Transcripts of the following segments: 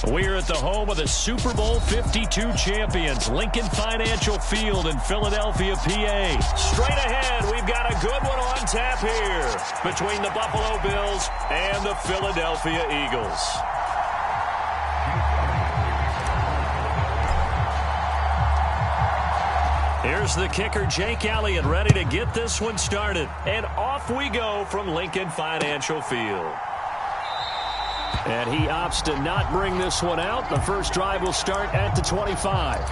We're at the home of the Super Bowl 52 champions, Lincoln Financial Field in Philadelphia, PA. Straight ahead, we've got a good one on tap here between the Buffalo Bills and the Philadelphia Eagles. Here's the kicker, Jake Elliott, ready to get this one started. And off we go from Lincoln Financial Field. And he opts to not bring this one out. The first drive will start at the 25.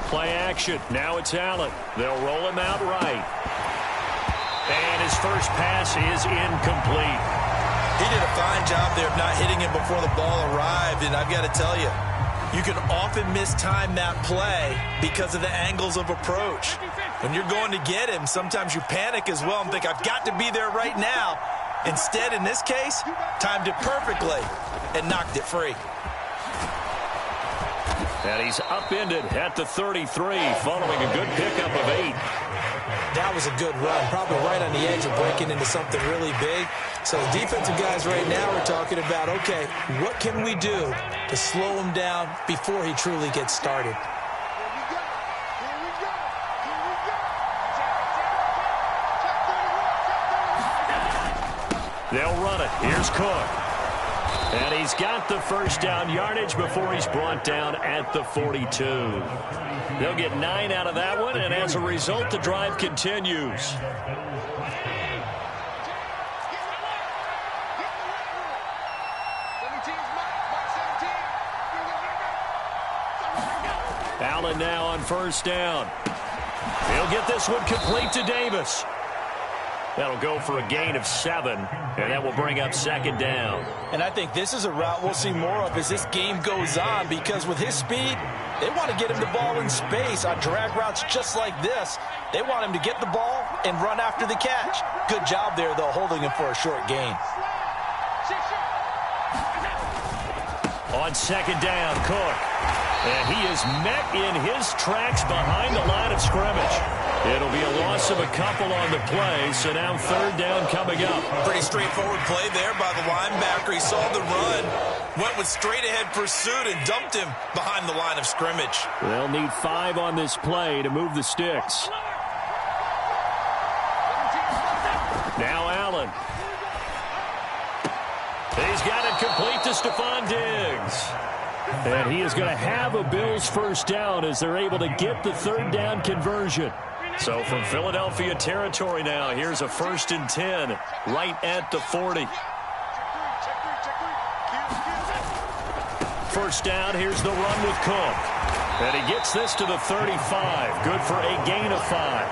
Play action. Now it's Allen. They'll roll him out right. And his first pass is incomplete. He did a fine job there of not hitting him before the ball arrived. And I've got to tell you, you can often mistime that play because of the angles of approach. When you're going to get him, sometimes you panic as well and think, I've got to be there right now. Instead, in this case, timed it perfectly and knocked it free. And he's upended at the 33 following a good pickup of 8. That was a good run, probably right on the edge of breaking into something really big. So the defensive guys right now are talking about, okay, what can we do to slow him down before he truly gets started? They'll run it. Here's Cook. And he's got the first down yardage before he's brought down at the 42. They'll get 9 out of that one, and as a result, the drive continues. Allen now on first down. He'll get this one complete to Davis. That'll go for a gain of 7, and that will bring up second down. And I think this is a route we'll see more of as this game goes on, because with his speed, they want to get him the ball in space on drag routes just like this. They want him to get the ball and run after the catch. Good job there, though, holding him for a short gain. On second down, Cook. And he is met in his tracks behind the line of scrimmage. It'll be a loss of a couple on the play, so now third down coming up. Pretty straightforward play there by the linebacker. He saw the run, went with straight-ahead pursuit, and dumped him behind the line of scrimmage. They'll need 5 on this play to move the sticks. Now Allen. He's got it complete to Stephon Diggs. And he is going to have a Bills first down as they're able to get the third down conversion. So from Philadelphia territory now, here's a 1st and 10 right at the 40. First down, here's the run with Cook. And he gets this to the 35. Good for a gain of 5.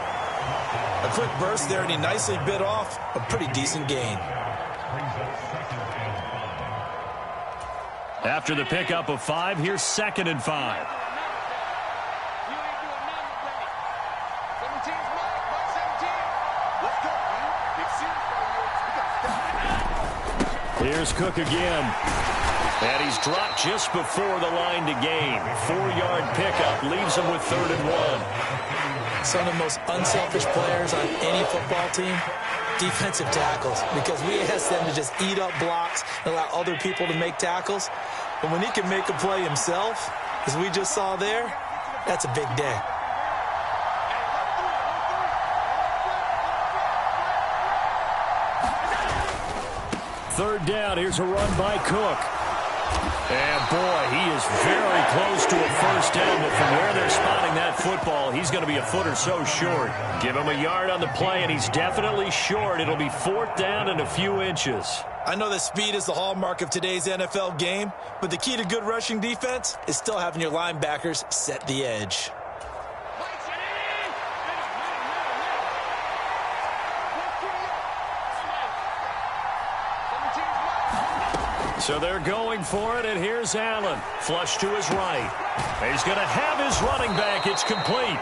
A quick burst there, and he nicely bit off a pretty decent gain. After the pickup of 5, here's 2nd and 5. Here's Cook again. And he's dropped just before the line to gain. 4-yard pickup leaves him with 3rd and 1. Some of the most unselfish players on any football team, defensive tackles, because we ask them to just eat up blocks and allow other people to make tackles. But when he can make a play himself, as we just saw there, that's a big day. Third down, here's a run by Cook. And boy, he is very close to a first down, but from where they're spotting that football, he's going to be a foot or so short. Give him a yard on the play, and he's definitely short. It'll be 4th down and a few inches. I know that speed is the hallmark of today's NFL game, but the key to good rushing defense is still having your linebackers set the edge. So they're going for it, and here's Allen. Flush to his right. He's going to have his running back. It's complete.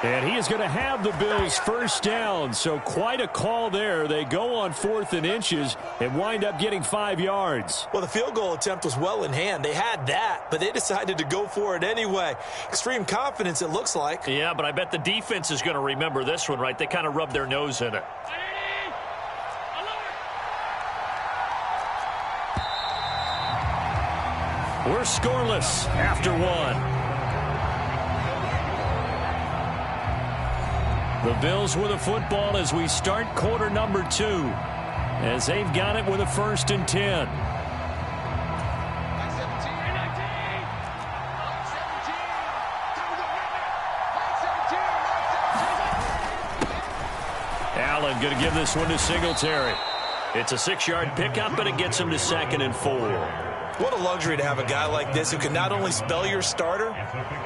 And he is going to have the Bills first down. So quite a call there. They go on 4th and inches and wind up getting 5 yards. Well, the field goal attempt was well in hand. They had that, but they decided to go for it anyway. Extreme confidence, it looks like. Yeah, but I bet the defense is going to remember this one, right? They kind of rubbed their nose in it. We're scoreless after 1. The Bills with the football as we start quarter number 2, as they've got it with a 1st and 10. Allen going to give this one to Singletary. It's a 6-yard pickup, and it gets him to 2nd and 4. What a luxury to have a guy like this who can not only spell your starter,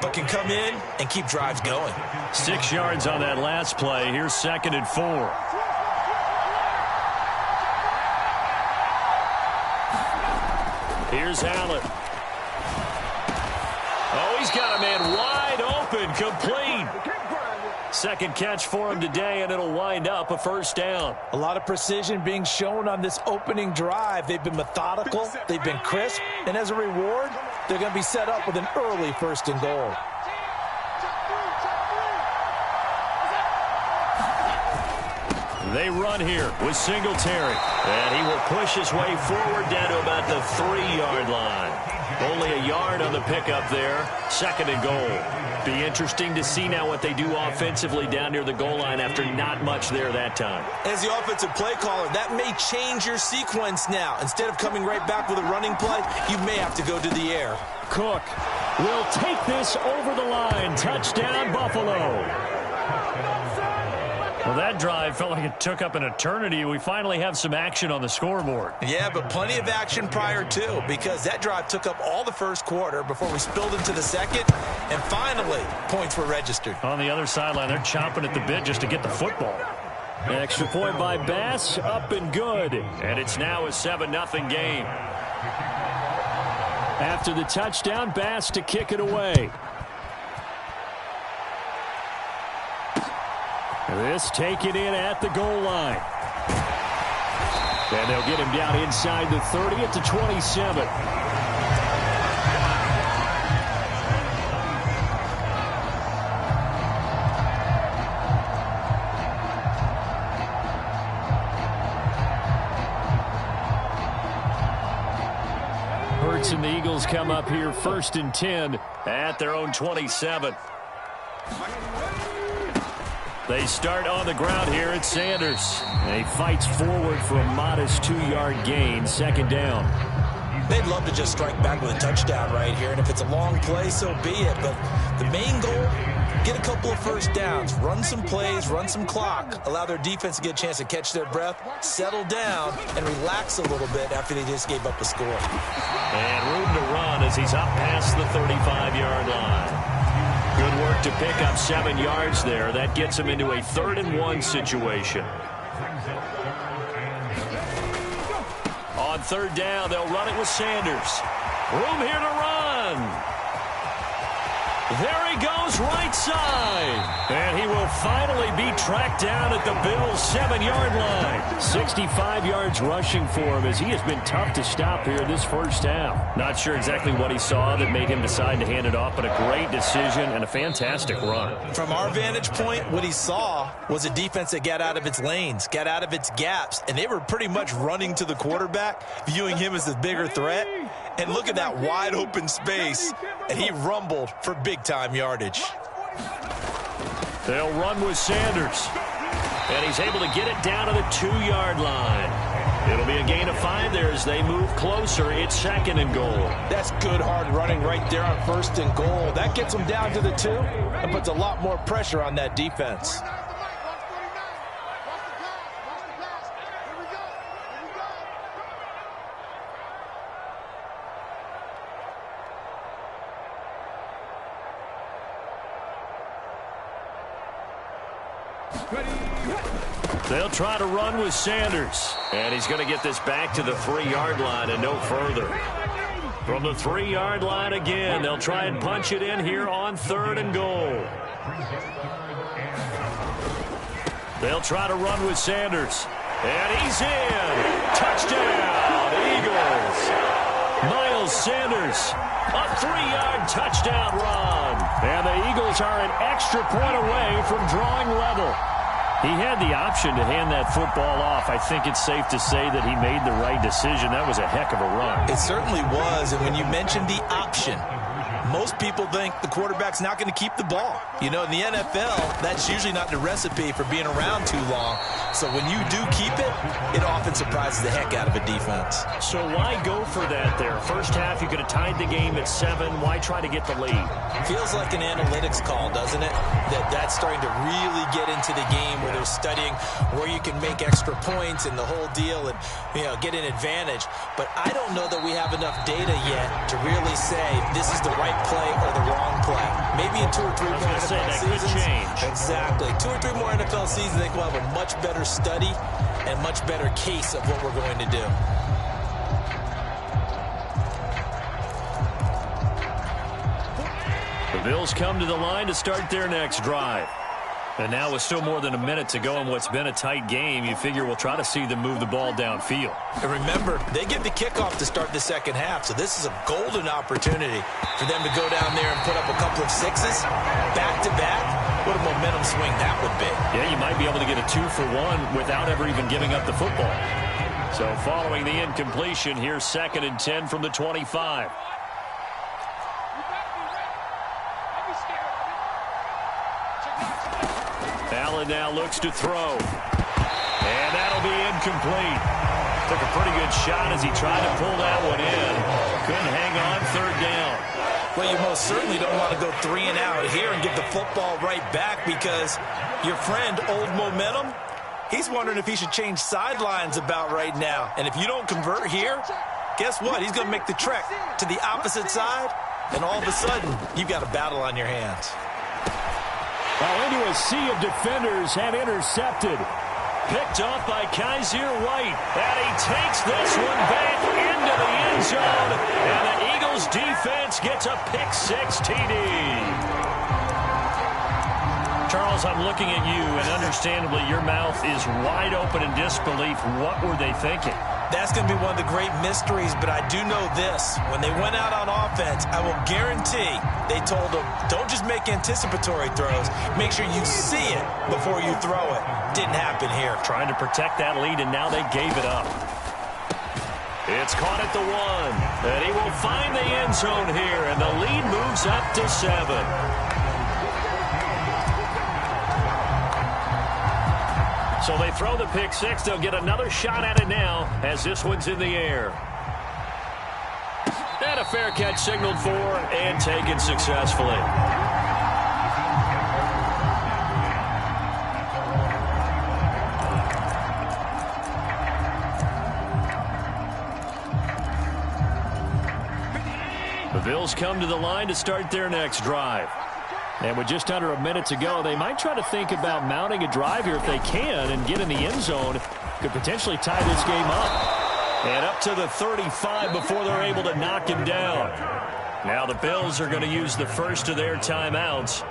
but can come in and keep drives going. 6 yards on that last play. Here's 2nd and 4. Here's Allen. Oh, he's got a man wide open, complete. Second catch for him today, and it'll wind up a 1st down. A lot of precision being shown on this opening drive. They've been methodical, they've been crisp, and as a reward, they're going to be set up with an early 1st and goal. They run here with Singletary, and he will push his way forward down to about the 3-yard line. Only a yard on the pickup there. 2nd and goal. Be interesting to see now what they do offensively down near the goal line after not much there that time. As the offensive play caller, that may change your sequence now. Instead of coming right back with a running play, you may have to go to the air. Cook will take this over the line. Touchdown, Buffalo. Well, that drive felt like it took up an eternity. We finally have some action on the scoreboard. Yeah, but plenty of action prior to, because that drive took up all the 1st quarter before we spilled into the 2nd, and finally, points were registered. On the other sideline, they're chomping at the bit just to get the football. An extra point by Bass, up and good. And it's now a 7-0 game. After the touchdown, Bass to kick it away. This taken in at the goal line. And they'll get him down inside the 30 at the 27. Hurts and the Eagles come up here 1st and 10 at their own 27. They start on the ground here at Sanders. And he fights forward for a modest 2-yard gain. 2nd down. They'd love to just strike back with a touchdown right here. And if it's a long play, so be it. But the main goal, get a couple of 1st downs. Run some plays, run some clock. Allow their defense to get a chance to catch their breath, settle down, and relax a little bit after they just gave up a score. And room to run as he's up past the 35-yard line. Good work to pick up 7 yards there. That gets him into a 3rd and 1 situation. On 3rd down, they'll run it with Sanders. Room here to run. There he goes, right side. And he will finally be tracked down at the Bills' 7-yard line. 65 yards rushing for him as he has been tough to stop here this 1st half. Not sure exactly what he saw that made him decide to hand it off, but a great decision and a fantastic run. From our vantage point, what he saw was a defense that got out of its lanes, got out of its gaps, and they were pretty much running to the quarterback, viewing him as the bigger threat. And look at that wide open space, and he rumbled for big-time yardage. They'll run with Sanders, and he's able to get it down to the 2-yard line. It'll be a gain of 5 there as they move closer. It's 2nd and goal. That's good hard running right there on 1st and goal. That gets them down to the 2 and puts a lot more pressure on that defense. They'll try to run with Sanders. And he's going to get this back to the 3-yard line and no further. From the 3-yard line again, they'll try and punch it in here on 3rd and goal. They'll try to run with Sanders. And he's in. Touchdown, Eagles. Miles Sanders, a 3-yard touchdown run. And the Eagles are an extra point away from drawing level. He had the option to hand that football off. I think it's safe to say that he made the right decision. That was a heck of a run. It certainly was. And when you mentioned the option, most people think the quarterback's not going to keep the ball. You know, in the NFL, that's usually not the recipe for being around too long. So when you do keep it, it often surprises the heck out of a defense. So why go for that there? First half, you could have tied the game at 7. Why try to get the lead? Feels like an analytics call, doesn't it? That's starting to really get into the game where they're studying where you can make extra points and the whole deal and, you know, get an advantage. But I don't know that we have enough data yet to really say this is the right play or the wrong play. Maybe in 2 or 3 more NFL seasons. Could change. Exactly. 2 or 3 more NFL seasons, I think we'll have a much better study and much better case of what we're going to do. The Bills come to the line to start their next drive. And now with still more than a minute to go in what's been a tight game, you figure we'll try to see them move the ball downfield. And remember, they get the kickoff to start the second half, so this is a golden opportunity for them to go down there and put up a couple of sixes back-to-back. What a momentum swing that would be. Yeah, you might be able to get a 2-for-1 without ever even giving up the football. So following the incompletion, here's 2nd and 10 from the 25. Allen now looks to throw. And that'll be incomplete. Took a pretty good shot as he tried to pull that one in. Couldn't hang on 3rd down. Well, you most certainly don't want to go 3 and out here and give the football right back because your friend, Old Momentum, he's wondering if he should change sidelines about right now. And if you don't convert here, guess what? He's going to make the trek to the opposite side, and all of a sudden, you've got a battle on your hands. Well, into a sea of defenders and intercepted. Picked off by Kaiser White. And he takes this one back into the end zone. And the Eagles defense gets a pick-6 TD. Charles, I'm looking at you, and understandably your mouth is wide open in disbelief. What were they thinking? That's going to be one of the great mysteries, but I do know this. When they went out on offense, I will guarantee they told them, don't just make anticipatory throws. Make sure you see it before you throw it. Didn't happen here. Trying to protect that lead, and now they gave it up. It's caught at the 1, and he will find the end zone here, and the lead moves up to 7. So they throw the pick-6. They'll get another shot at it now as this one's in the air. And a fair catch signaled for and taken successfully. The Bills come to the line to start their next drive. And with just under a minute to go, they might try to think about mounting a drive here if they can and get in the end zone. Could potentially tie this game up. And up to the 35 before they're able to knock him down. Now the Bills are going to use the first of their timeouts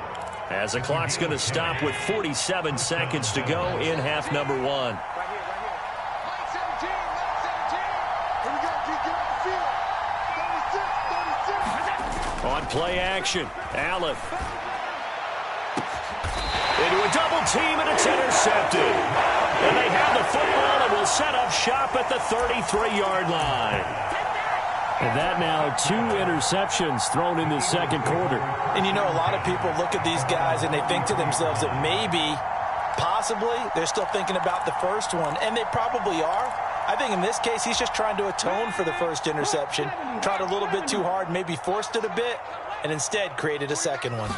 as the clock's going to stop with 47 seconds to go in half number 1. On play action, Allen. Into a double team, and it's intercepted. And they have the football and will set up shop at the 33-yard line. And that now 2 interceptions thrown in the second quarter. And you know, a lot of people look at these guys and they think to themselves that maybe, possibly, they're still thinking about the first one. And they probably are. I think in this case, he's just trying to atone for the first interception. Tried a little bit too hard, maybe forced it a bit, and instead created a second one.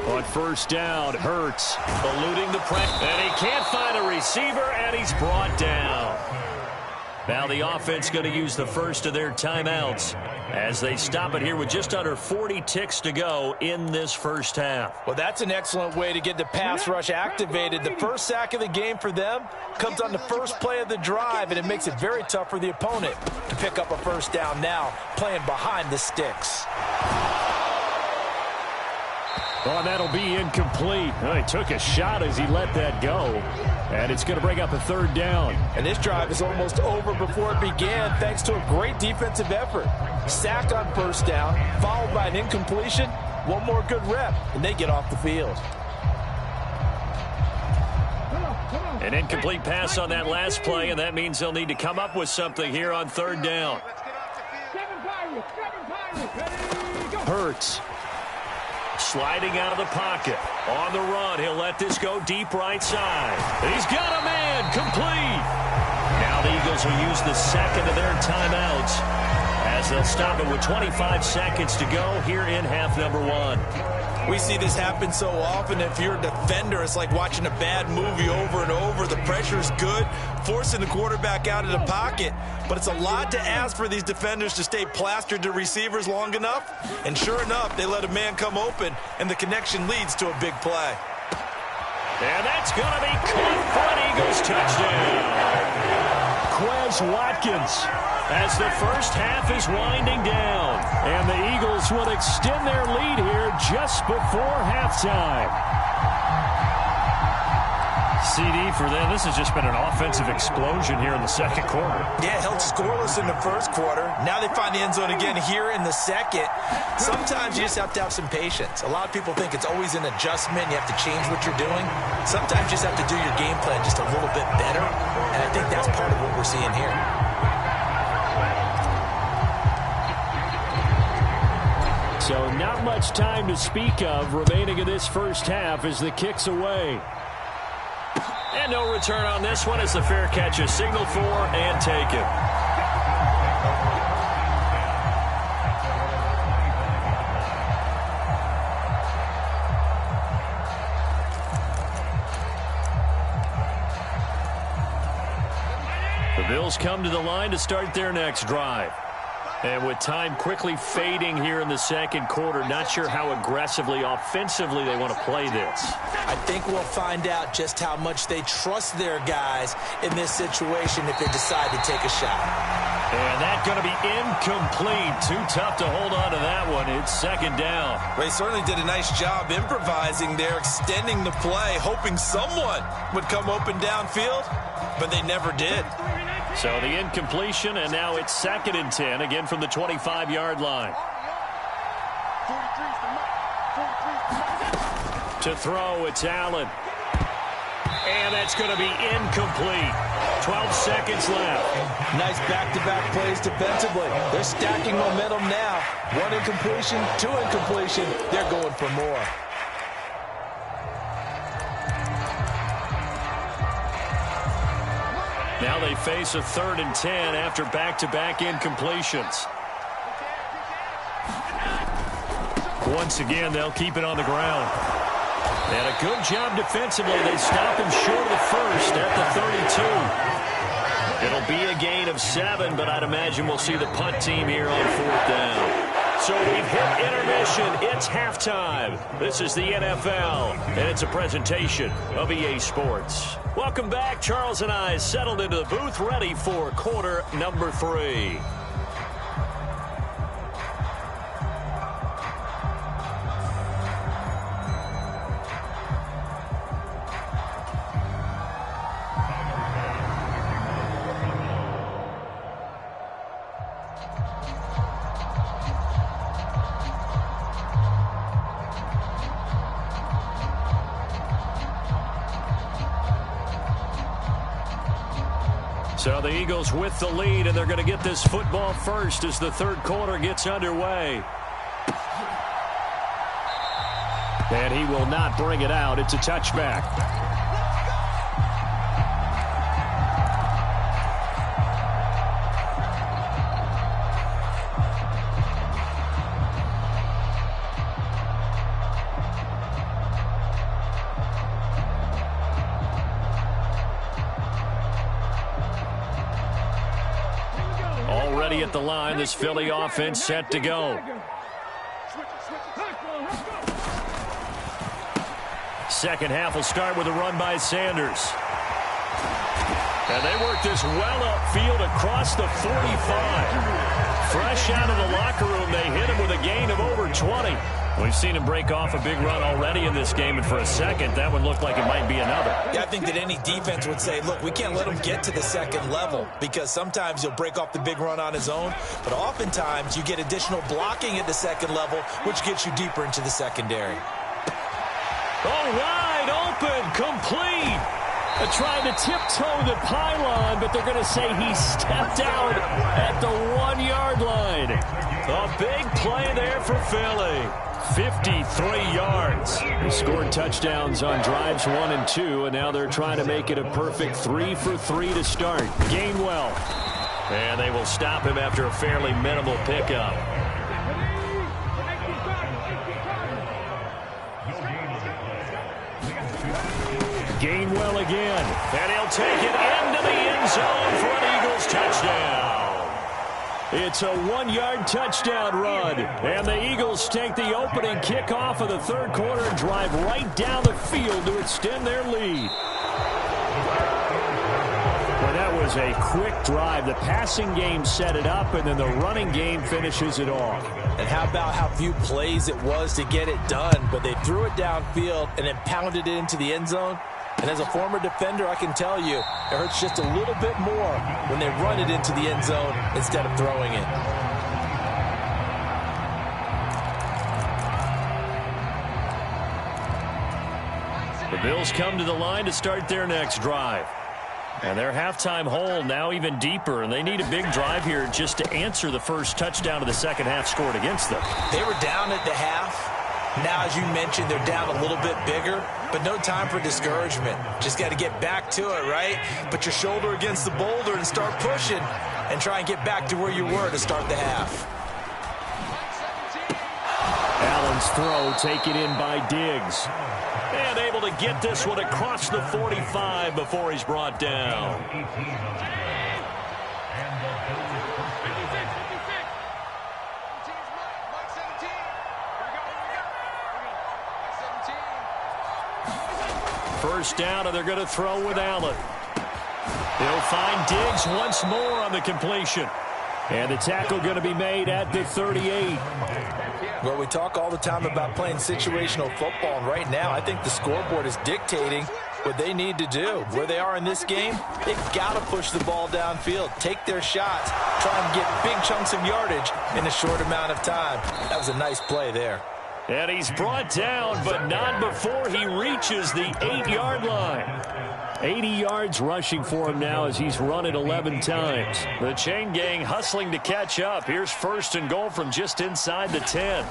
On first down, Hurts eluding the pressure. And he can't find a receiver, and he's brought down. Now the offense going to use the first of their timeouts as they stop it here with just under 40 ticks to go in this first half. Well, that's an excellent way to get the pass rush activated. The first sack of the game for them comes on the first play of the drive, and it makes it very tough for the opponent to pick up a first down now, playing behind the sticks. Oh, that'll be incomplete. Well, he took a shot as he let that go. And it's going to bring up a third down. And this drive is almost over before it began thanks to a great defensive effort. Sack on first down, followed by an incompletion. One more good rep, and they get off the field. An incomplete pass on that last play, and that means they'll need to come up with something here on third down. Hurts. Sliding out of the pocket. On the run, he'll let this go deep right side. He's got a man, complete. Now the Eagles will use the second of their timeouts as they'll stop it with 25 seconds to go here in half number one. We see this happen so often. If you're a defender, it's like watching a bad movie over and over. The pressure is good, forcing the quarterback out of the pocket. But it's a lot to ask for these defenders to stay plastered to receivers long enough. And sure enough, they let a man come open, and the connection leads to a big play. And that's going to be caught for an Eagles touchdown. Quez Watkins as the first half is winding down. And the Eagles will extend their lead here just before halftime. CD for them. This has just been an offensive explosion here in the second quarter. Yeah, held scoreless in the first quarter. Now they find the end zone again here in the second. Sometimes you just have to have some patience. A lot of people think it's always an adjustment. You have to change what you're doing. Sometimes you just have to do your game plan just a little bit better. And I think that's part of what we're seeing here. So not much time to speak of remaining in this first half as the kick's away. And no return on this one as the fair catch is signaled for and taken. The Bills come to the line to start their next drive. And with time quickly fading here in the second quarter, not sure how aggressively, offensively they want to play this. I think we'll find out just how much they trust their guys in this situation if they decide to take a shot. And that's going to be incomplete. Too tough to hold on to that one. It's second down. They certainly did a nice job improvising there, extending the play, hoping someone would come open downfield, but they never did. So the incompletion, and now it's 2nd and 10, again from the 25-yard line. To throw, it's Allen. And that's going to be incomplete. 12 seconds left. Nice back-to-back plays defensively. They're stacking momentum now. One incompletion, two incompletion. They're going for more. Now they face a 3rd and 10 after back-to-back incompletions. Once again, they'll keep it on the ground. And a good job defensively. They stop him short of the first at the 32. It'll be a gain of 7, but I'd imagine we'll see the punt team here on 4th down. So we've hit intermission. It's halftime. This is the NFL, and it's a presentation of EA Sports. Welcome back. Charles and I settled into the booth, ready for quarter number 3. So the Eagles with the lead, and they're going to get this football first as the third quarter gets underway. And he will not bring it out. It's a touchback. ready at the line. This Philly offense set to go. Second half will start with a run by Sanders. And they work this well upfield across the 45. Fresh out of the locker room, they hit him with a gain of over 20. We've seen him break off a big run already in this game, and for a second, that one looked like it might be another. Yeah, I think that any defense would say, look, we can't let him get to the second level, because sometimes he'll break off the big run on his own, but oftentimes you get additional blocking at the second level, which gets you deeper into the secondary. Oh, wide open, complete. Trying to tiptoe the pylon, but they're going to say he stepped out at the 1-yard line. A big play there for Philly. 53 yards. They scored touchdowns on drives 1 and 2, and now they're trying to make it a perfect 3 for 3 to start. Gainwell. And they will stop him after a fairly minimal pickup. Gainwell again, and he'll take it into the end zone for an Eagles touchdown. It's a 1-yard touchdown run, and the Eagles take the opening kickoff of the third quarter and drive right down the field to extend their lead. Well, that was a quick drive. The passing game set it up, and then the running game finishes it off. And how about how few plays it was to get it done, but they threw it downfield and then pounded it into the end zone. And as a former defender, I can tell you, it hurts just a little bit more when they run it into the end zone instead of throwing it. The Bills come to the line to start their next drive. And their halftime hole now even deeper, and they need a big drive here just to answer the first touchdown of the second half scored against them. They were down at the half. Now, as you mentioned, they're down a little bit bigger, but no time for discouragement. Just got to get back to it, right? Put your shoulder against the boulder and start pushing and try and get back to where you were to start the half. Allen's throw taken in by Diggs. And able to get this one across the 45 before he's brought down. First down, and they're going to throw with Allen. They'll find Diggs once more on the completion. And the tackle going to be made at the 38. Well, we talk all the time about playing situational football, and right now I think the scoreboard is dictating what they need to do. Where they are in this game, they've got to push the ball downfield, take their shots, try and get big chunks of yardage in a short amount of time. That was a nice play there. And he's brought down, but not before he reaches the 8-yard line. 80 yards rushing for him now as he's run it 11 times. The chain gang hustling to catch up. Here's first and goal from just inside the 10.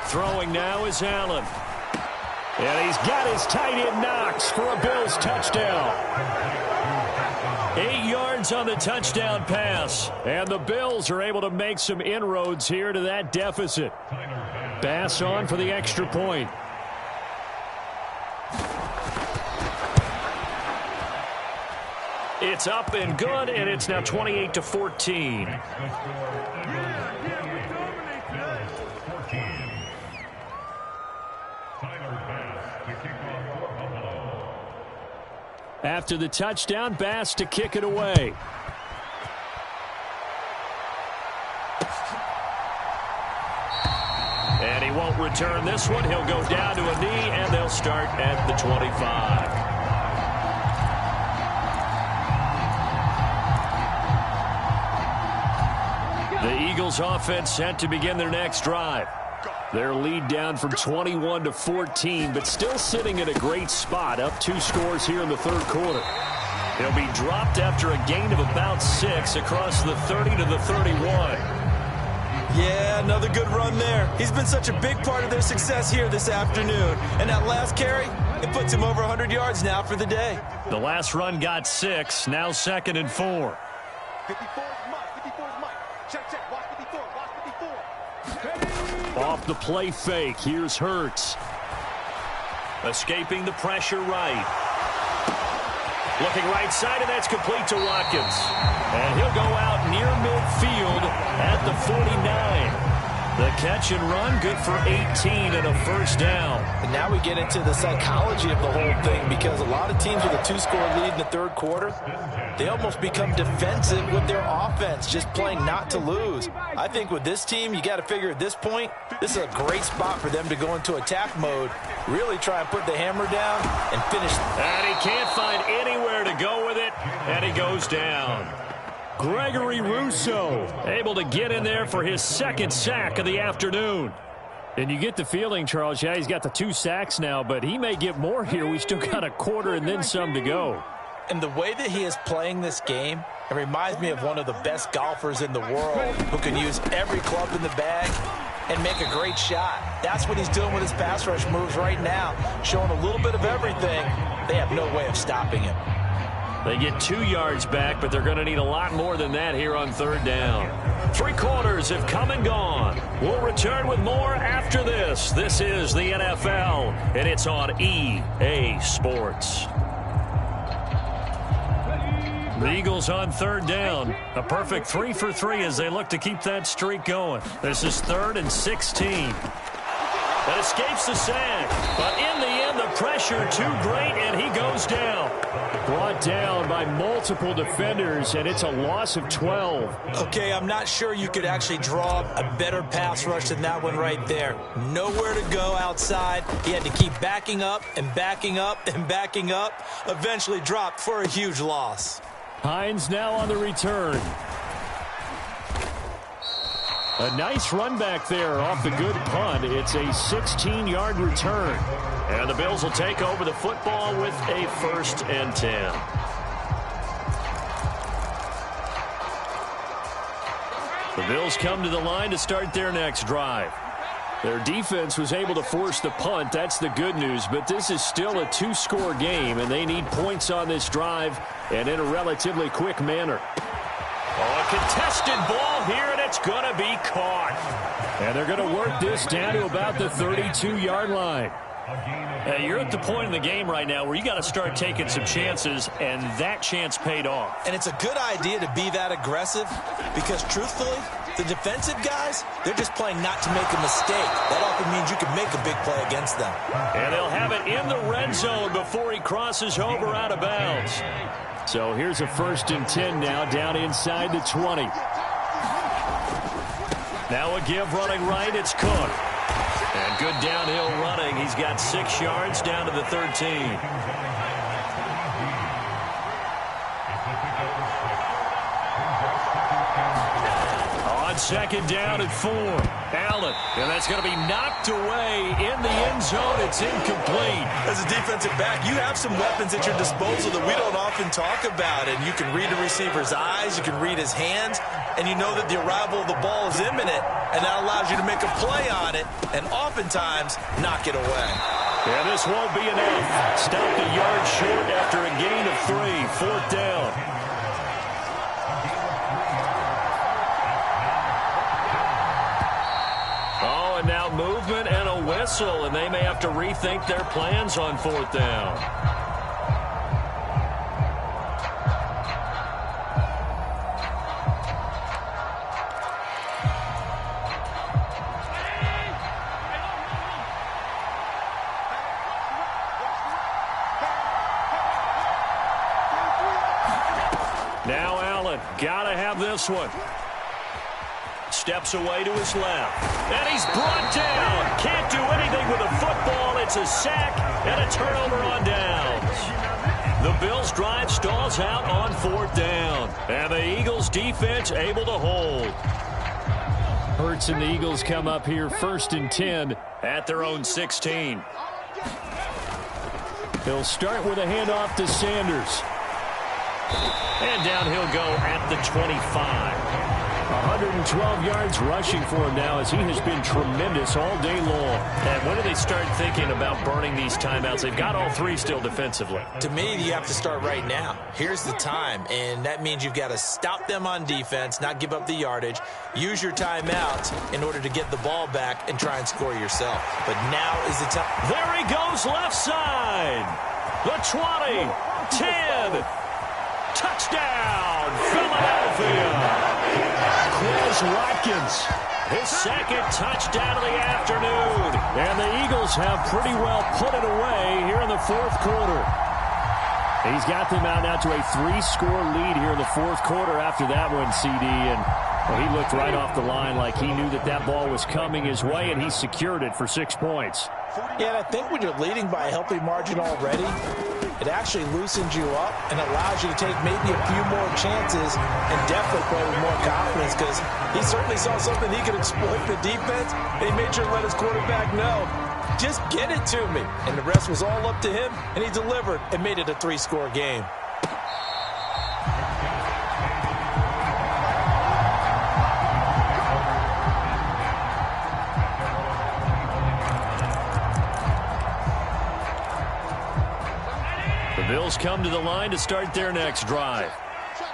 Throwing now is Allen. And he's got his tight end Knox for a Bills touchdown. 8 yards on the touchdown pass. And the Bills are able to make some inroads here to that deficit. Bass on for the extra point. It's up and good, and it's now 28-14. After the touchdown, Bass to kick it away. And he won't return this one. He'll go down to a knee, and they'll start at the 25. The Eagles offense set to begin their next drive. Their lead down from 21-14, but still sitting at a great spot, up 2 scores here in the third quarter. He'll be dropped after a gain of about 6 across the 30 to the 31. Yeah, another good run there. He's been such a big part of their success here this afternoon. And that last carry, it puts him over 100 yards now for the day. The last run got 6, now 2nd and 4. 54 is Mike. Check. Watch 54. Off the play fake, here's Hurts. Escaping the pressure right. Looking right side, and that's complete to Watkins. And he'll go out near midfield at the 49. The catch and run, good for 18 and a first down. And now we get into the psychology of the whole thing, because a lot of teams with a 2-score lead in the third quarter, they almost become defensive with their offense, just playing not to lose. I think with this team, you got to figure at this point, this is a great spot for them to go into attack mode, really try and put the hammer down and finish. And he can't find anywhere to go with it, and he goes down. Gregory Rousseau able to get in there for his second sack of the afternoon. And you get the feeling, Charles, yeah, he's got the 2 sacks now, but he may get more here. We still got a quarter and then some to go. And the way that he is playing this game, it reminds me of one of the best golfers in the world who can use every club in the bag and make a great shot. That's what he's doing with his pass rush moves right now, showing a little bit of everything. They have no way of stopping him. They get 2 yards back, but they're going to need a lot more than that here on third down. 3 quarters have come and gone. We'll return with more after this. This is the NFL, and it's on EA Sports. The Eagles on third down. A perfect 3 for 3 as they look to keep that streak going. This is 3rd and 16. That escapes the sack, but in the end, the pressure too great, and he goes down. Brought down by multiple defenders, and it's a loss of 12. Okay, I'm not sure you could actually draw a better pass rush than that one right there. Nowhere to go outside. He had to keep backing up and backing up and backing up. Eventually dropped for a huge loss. Hines now on the return. A nice run back there off the good punt. It's a 16-yard return. And the Bills will take over the football with a 1st and 10. The Bills come to the line to start their next drive. Their defense was able to force the punt. That's the good news. But this is still a 2-score game, and they need points on this drive and in a relatively quick manner. Oh, a contested ball here, and it's going to be caught. And they're going to work this down to about the 32-yard line. You're at the point in the game right now where you got to start taking some chances, and that chance paid off. And it's a good idea to be that aggressive because, truthfully, the defensive guys, they're just playing not to make a mistake. That often means you can make a big play against them. And they'll have it in the red zone before he crosses over out of bounds. So here's a 1st and 10 now, down inside the 20. Now a give running right, it's Cook. And good downhill running. He's got 6 yards down to the 13. On 2nd down at 4. Allen, and that's going to be knocked away in the end zone. It's incomplete. As a defensive back, you have some weapons at your disposal that we don't often talk about. And you can read a receiver's eyes, you can read his hands, and you know that the arrival of the ball is imminent. And that allows you to make a play on it and oftentimes knock it away. Yeah, this won't be enough. Stopped a yard short after a gain of 3. 4th down. Oh, and now movement and a whistle, and they may have to rethink their plans on 4th down. Now Allen, gotta have this one. Steps away to his left. And he's brought down. Can't do anything with a football. It's a sack and a turnover on downs. The Bills' drive stalls out on 4th down. And the Eagles' defense able to hold. Hurts and the Eagles come up here 1st and 10 at their own 16. They'll start with a handoff to Sanders. And down he'll go at the 25. 112 yards rushing for him now as he has been tremendous all day long. And when do they start thinking about burning these timeouts? They've got all 3 still defensively. To me, you have to start right now. Here's the time, and that means you've got to stop them on defense, not give up the yardage, use your timeouts in order to get the ball back and try and score yourself. But now is the time. There he goes left side. The 20, 10, touchdown, Philadelphia. Quez Watkins, his second touchdown of the afternoon. And the Eagles have pretty well put it away here in the fourth quarter. He's got them out now to a 3-score lead here in the fourth quarter after that one, CD. And well, he looked right off the line like he knew that that ball was coming his way, and he secured it for 6 points. Yeah, and I think when you're leading by a healthy margin already, it actually loosens you up and allows you to take maybe a few more chances and definitely play with more confidence, because he certainly saw something he could exploit the defense, and he made sure to let his quarterback know, just get it to me. And the rest was all up to him, and he delivered and made it a 3-score game. The Bills come to the line to start their next drive.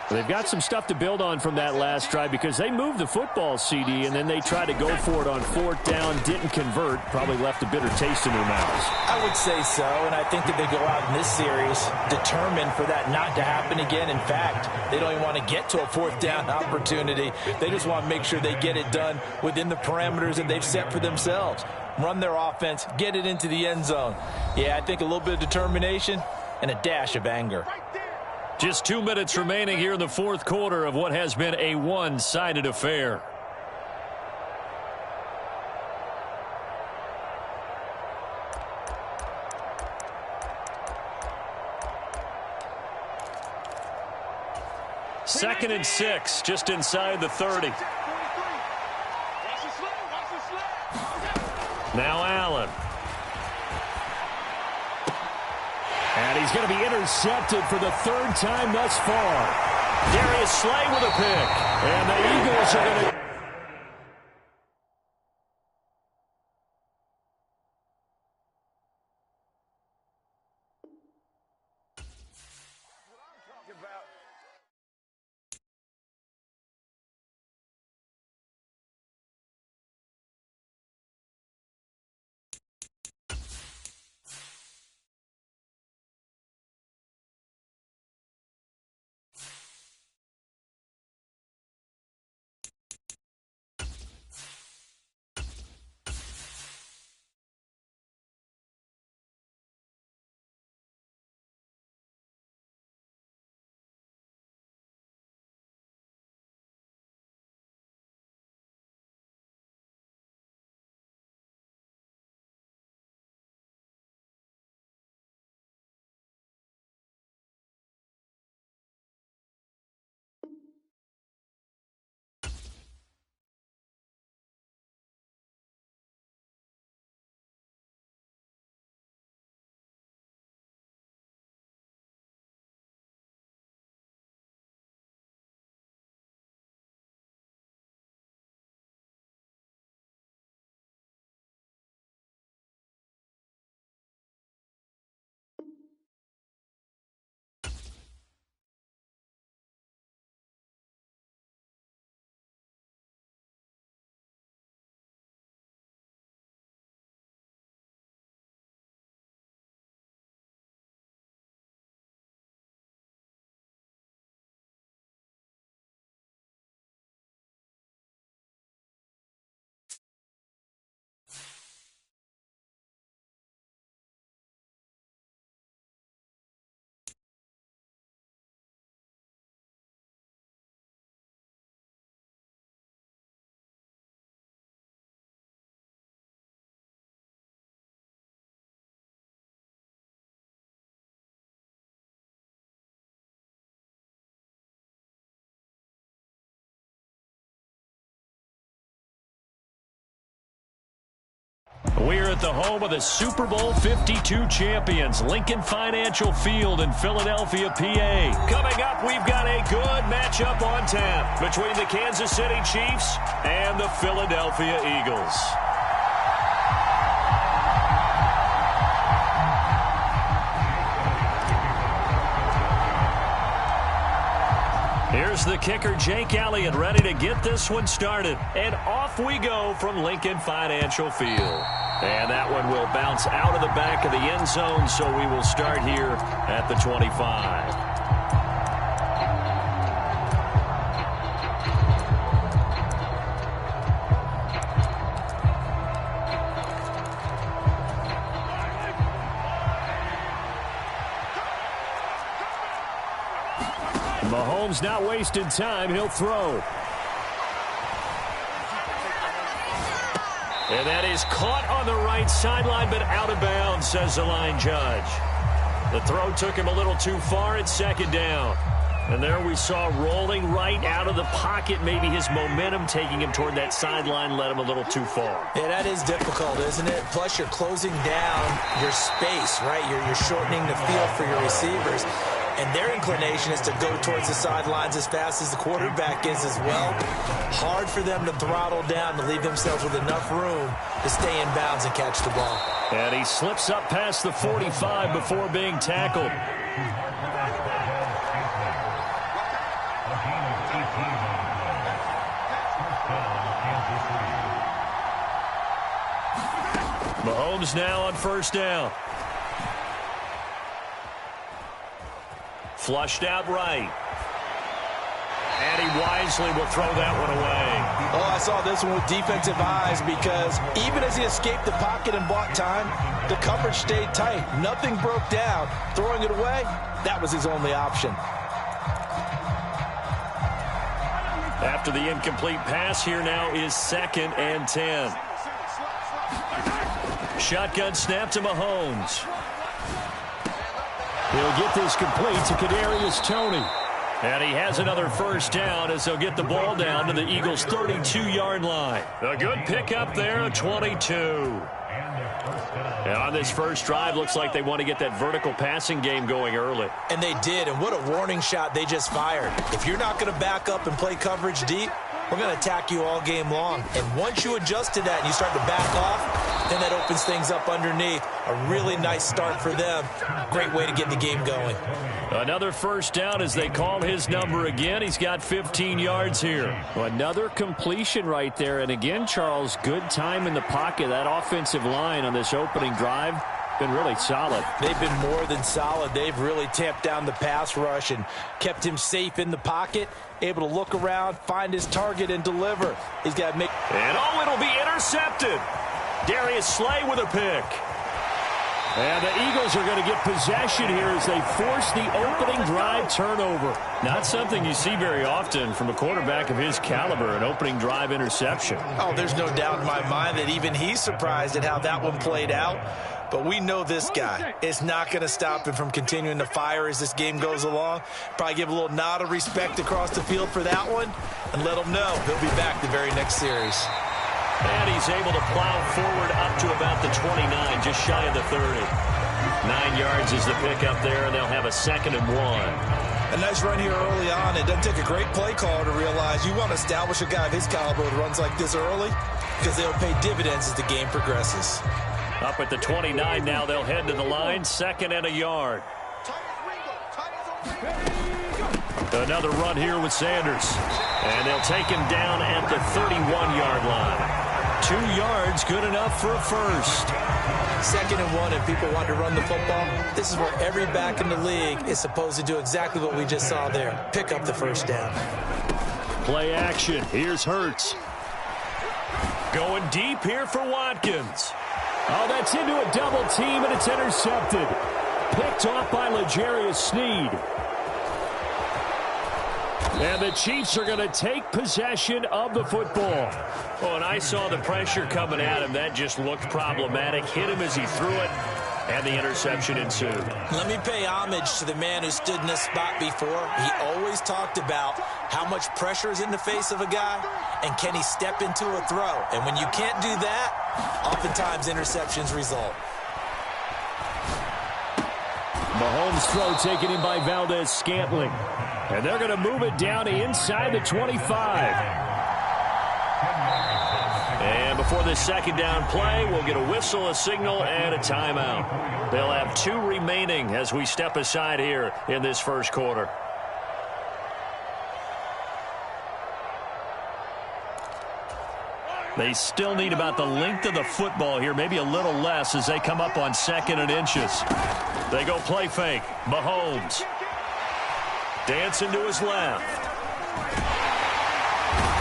They've got some stuff to build on from that last drive because they moved the football, CD, and then they tried to go for it on 4th down, didn't convert, probably left a bitter taste in their mouths. I would say so, and I think that they go out in this series determined for that not to happen again. In fact, they don't even want to get to a 4th down opportunity. They just want to make sure they get it done within the parameters that they've set for themselves. Run their offense, get it into the end zone. Yeah, I think a little bit of determination and a dash of anger. Just 2 minutes remaining here in the fourth quarter of what has been a one-sided affair. Second and 6, just inside the 30. Now Allen. And he's going to be intercepted for the 3rd time thus far. Darius Slay with a pick. And the Eagles are going to... We're at the home of the Super Bowl 52 champions, Lincoln Financial Field in Philadelphia, PA. Coming up, we've got a good matchup on tap between the Kansas City Chiefs and the Philadelphia Eagles. Here's the kicker, Jake Elliott, ready to get this one started. And off we go from Lincoln Financial Field. And that one will bounce out of the back of the end zone, so we will start here at the 25. Mahomes not wasting time. He'll throw. And that is caught on the right sideline, but out of bounds, says the line judge. The throw took him a little too far at second down. And there we saw rolling right out of the pocket. Maybe his momentum taking him toward that sideline led him a little too far. Yeah, that is difficult, isn't it? Plus, you're closing down your space, right? You're shortening the field for your receivers. And their inclination is to go towards the sidelines as fast as the quarterback is as well. Hard for them to throttle down to leave themselves with enough room to stay in bounds and catch the ball. And he slips up past the 45 before being tackled. Mahomes now on first down. Flushed out right. And he wisely will throw that one away. Oh, I saw this one with defensive eyes because even as he escaped the pocket and bought time, the coverage stayed tight. Nothing broke down. Throwing it away, that was his only option. After the incomplete pass, here now is 2nd and 10. Shotgun snap to Mahomes. He'll get this complete to Kadarius Toney. And he has another first down as they'll get the ball down to the Eagles' 32-yard line. A good pickup there, 22. And on this first drive, looks like they want to get that vertical passing game going early. And they did, and what a warning shot they just fired. If you're not going to back up and play coverage deep, we're going to attack you all game long. And once you adjust to that and you start to back off, then that opens things up underneath. A really nice start for them. Great way to get the game going. Another first down as they call his number again. He's got 15 yards here. Another completion right there. And again, Charles, good time in the pocket. That offensive line on this opening drive been really solid. They've been more than solid. They've really tamped down the pass rush and kept him safe in the pocket, able to look around, find his target, and deliver. He's got to make... And oh, it'll be intercepted. Darius Slay with a pick. And the Eagles are going to get possession here as they force the opening drive turnover. Not something you see very often from a quarterback of his caliber, an opening drive interception. Oh, there's no doubt in my mind that even he's surprised at how that one played out. But we know this guy is not going to stop him from continuing to fire as this game goes along. Probably give a little nod of respect across the field for that one and let him know he'll be back the very next series. And he's able to plow forward up to about the 29, just shy of the 30. 9 yards is the pickup there, and they'll have a 2nd and 1. A nice run here early on. It doesn't take a great play caller to realize you want to establish a guy of his caliber with runs like this early because they'll pay dividends as the game progresses. Up at the 29 now, they'll head to the line, 2nd and a yard. Another run here with Sanders. And they'll take him down at the 31-yard line. 2 yards, good enough for a first. 2nd and 1, and people want to run the football. This is where every back in the league is supposed to do exactly what we just saw there. Pick up the first down. Play action. Here's Hurts. Going deep here for Watkins. Oh, that's into a double team, and it's intercepted. Picked off by L'Jarius Sneed. And the Chiefs are going to take possession of the football. Oh, and I saw the pressure coming at him. That just looked problematic. Hit him as he threw it, and the interception ensued. Let me pay homage to the man who stood in this spot before. He always talked about how much pressure is in the face of a guy, and can he step into a throw. And when you can't do that, oftentimes interceptions result. Mahomes' throw taken in by Valdez-Scantling. And they're going to move it down to inside the 25. And before this 2nd down play, we'll get a whistle, a signal, and a timeout. They'll have 2 remaining as we step aside here in this first quarter. They still need about the length of the football here, maybe a little less as they come up on 2nd and inches. They go play fake. Mahomes. Dancing to his left.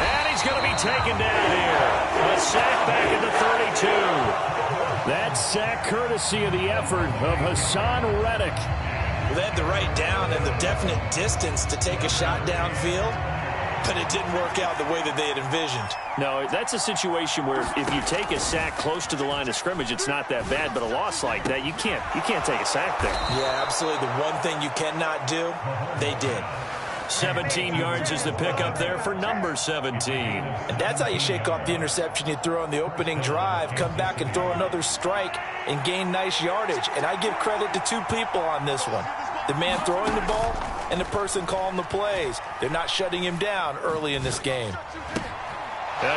And he's going to be taken down here. A sack back at the 32. That sack courtesy of the effort of Hassan Reddick. Well, they had the right down and the definite distance to take a shot downfield, but it didn't work out the way that they had envisioned. No, that's a situation where if you take a sack close to the line of scrimmage, it's not that bad, but a loss like that, you can't take a sack there. Yeah, absolutely. The one thing you cannot do, they did. 17 yards is the pickup there for number 17. And that's how you shake off the interception you threw on the opening drive, come back and throw another strike and gain nice yardage. And I give credit to two people on this one. The man throwing the ball and the person calling the plays. They're not shutting him down early in this game.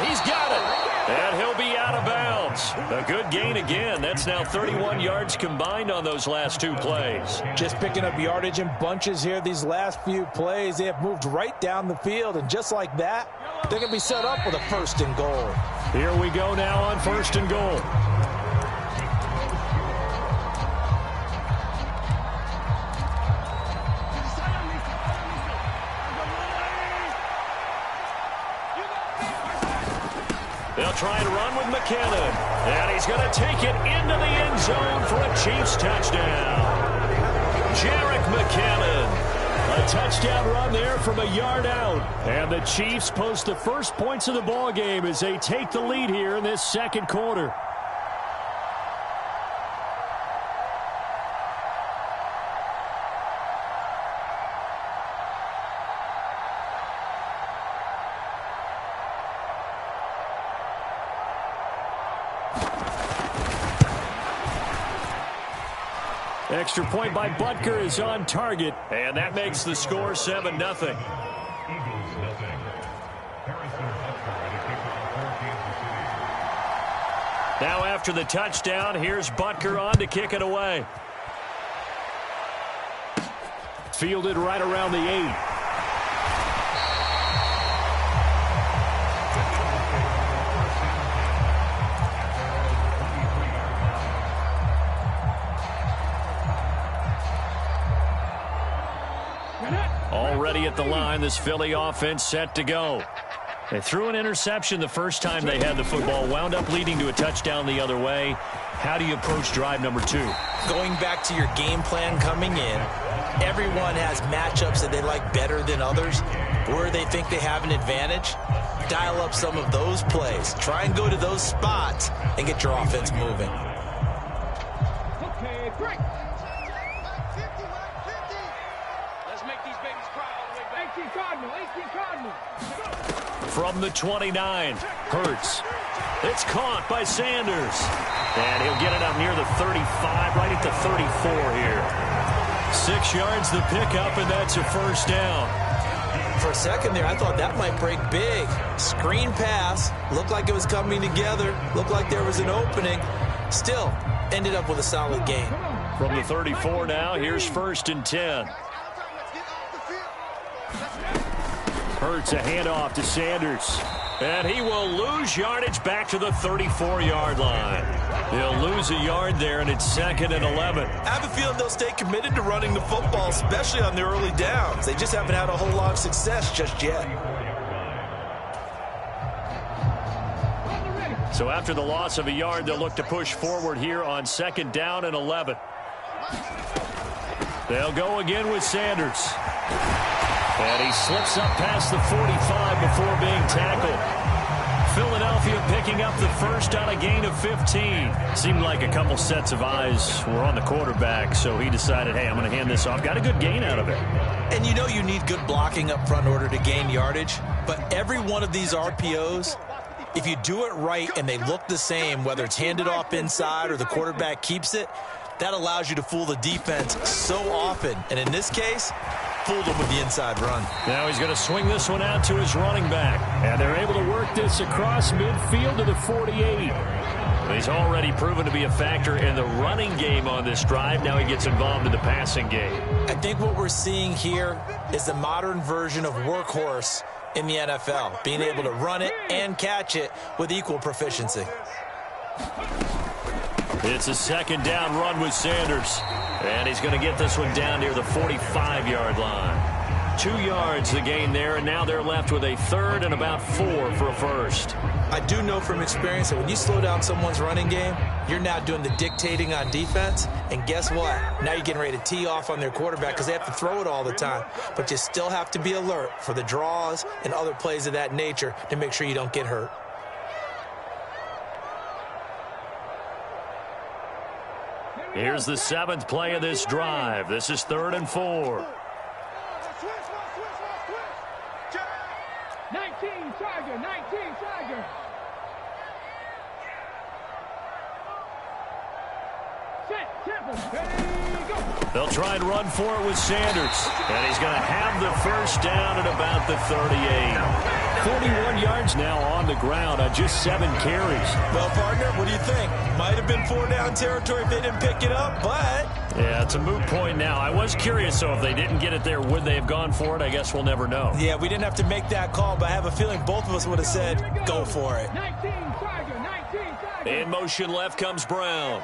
He's got it. And he'll be out of bounds. A good gain again. That's now 31 yards combined on those last two plays. Just picking up yardage in bunches here these last few plays. They have moved right down the field, and just like that, they're going to be set up with a 1st and goal. Here we go now on 1st and goal. They'll try and run with McKinnon. And he's going to take it into the end zone for a Chiefs touchdown. Jerick McKinnon. A touchdown run there from a yard out. And the Chiefs post the first points of the ball game as they take the lead here in this 2nd quarter. Extra point by Butker is on target, and that makes the score 7-0. Now after the touchdown, here's Butker on to kick it away. Fielded right around the 8. Already at the line, this Philly offense set to go. They threw an interception the first time they had the football, wound up leading to a touchdown the other way. How do you approach drive number 2? Going back to your game plan coming in, everyone has matchups that they like better than others, where they think they have an advantage. Dial up some of those plays. Try and go to those spots and get your offense moving. Okay, break. 18 Cardinal, 18 Cardinal. From the 29, Hurts. It's caught by Sanders. And he'll get it up near the 35, right at the 34 here. 6 yards the pickup, and that's a first down. For a second there, I thought that might break big. Screen pass, looked like it was coming together, looked like there was an opening. Still, ended up with a solid gain. From the 34 now, here's 1st and 10. Hurts a handoff to Sanders. And he will lose yardage back to the 34-yard line. He'll lose a yard there, and it's 2nd and 11. I have a feeling they'll stay committed to running the football, especially on the early downs. They just haven't had a whole lot of success just yet. So after the loss of a yard, they'll look to push forward here on 2nd down and 11. They'll go again with Sanders. And he slips up past the 45 before being tackled. Philadelphia picking up the first on a gain of 15. Seemed like a couple sets of eyes were on the quarterback, so he decided, hey, I'm going to hand this off. Got a good gain out of it. And you know you need good blocking up front in order to gain yardage, but every one of these RPOs, if you do it right and they look the same, whether it's handed off inside or the quarterback keeps it, that allows you to fool the defense so often. And in this case, fooled him with the inside run. Now he's going to swing this one out to his running back. And they're able to work this across midfield to the 48. He's already proven to be a factor in the running game on this drive. Now he gets involved in the passing game. I think what we're seeing here is the modern version of workhorse in the NFL, being able to run it and catch it with equal proficiency. It's a second down run with Sanders. And he's going to get this one down near the 45-yard line. 2 yards the gain there, and now they're left with a third and about 4 for a first. I do know from experience that when you slow down someone's running game, you're now doing the dictating on defense. And guess what? Now you're getting ready to tee off on their quarterback because they have to throw it all the time. But you still have to be alert for the draws and other plays of that nature to make sure you don't get hurt. Here's the 7th play of this drive. This is 3rd and 4. 19 Tiger, 19 Tiger. Set, tempo, ready, go. They'll try and run for it with Sanders. And he's going to have the first down at about the 38. 41 yards now on the ground on just 7 carries. Well, partner, what do you think? Might have been 4-down territory if they didn't pick it up, but... Yeah, it's a moot point now. I was curious, so if they didn't get it there, would they have gone for it? I guess we'll never know. Yeah, we didn't have to make that call, but I have a feeling both of us would have said, go for it. 19 Tiger, 19 Tiger. In motion left comes Brown.